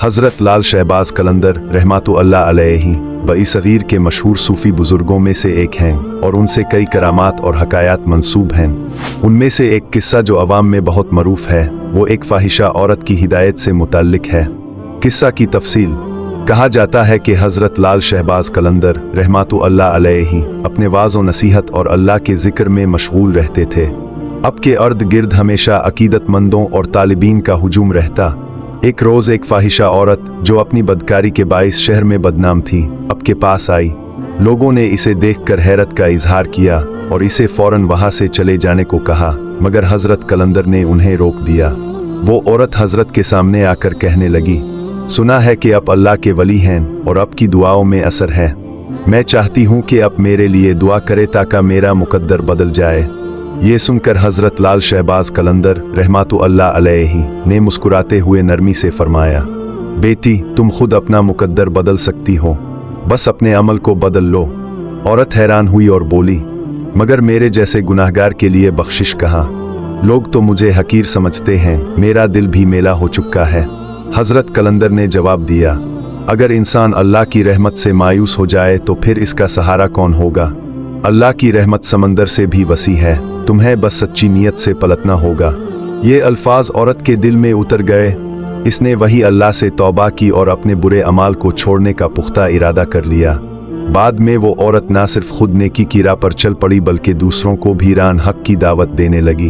हज़रत लाल शहबाज कलंदर रहमतुल्लाह अलैहि बई सगीर के मशहूर सूफ़ी बुज़ुर्गों में से एक हैं और उनसे कई करामात और हकायात मंसूब हैं। उनमें से एक किस्सा जो अवाम में बहुत मरूफ है वो एक फ़ाहिशा औरत की हिदायत से मुताल्लिक है। किस्सा की तफसील। कहा जाता है कि हज़रत लाल शहबाज कलंदर रहमतुल्लाह अलैहि अपने वाज़ व नसीहत और अल्लाह के ज़िक्र में मशगूल रहते थे। अब के अर्द गिर्द हमेशा अकीदतमंदों और तालिबीन का हुजूम रहता। एक रोज़ एक फ़ाहिशा औरत जो अपनी बदकारी के बाइस शहर में बदनाम थी अब के पास आई। लोगों ने इसे देखकर हैरत का इजहार किया और इसे फ़ौरन वहाँ से चले जाने को कहा, मगर हज़रत कलंदर ने उन्हें रोक दिया। वो औरत हज़रत के सामने आकर कहने लगी, सुना है कि आप अल्लाह के वली हैं और आपकी दुआओं में असर है। मैं चाहती हूँ कि आप मेरे लिए दुआ करें ताकि मेरा मुकद्दर बदल जाए। ये सुनकर हज़रत लाल शहबाज कलंदर रहमतुल्लाह अलैहि ने मुस्कुराते हुए नरमी से फरमाया, बेटी तुम खुद अपना मुकद्दर बदल सकती हो, बस अपने अमल को बदल लो। औरत हैरान हुई और बोली, मगर मेरे जैसे गुनाहगार के लिए बख्शिश कहाँ? लोग तो मुझे हकीर समझते हैं, मेरा दिल भी मेला हो चुका है। हज़रत कलंदर ने जवाब दिया, अगर इंसान अल्लाह की रहमत से मायूस हो जाए तो फिर इसका सहारा कौन होगा? अल्लाह की रहमत समंदर से भी वसी है, तुम्हें बस सच्ची नीयत से पलटना होगा। ये अल्फाज औरत के दिल में उतर गए। इसने वही अल्लाह से तौबा की और अपने बुरे अमाल को छोड़ने का पुख्ता इरादा कर लिया। बाद में वो औरत ना सिर्फ खुद नेकी की राह पर चल पड़ी बल्कि दूसरों को भी रान हक की दावत देने लगी।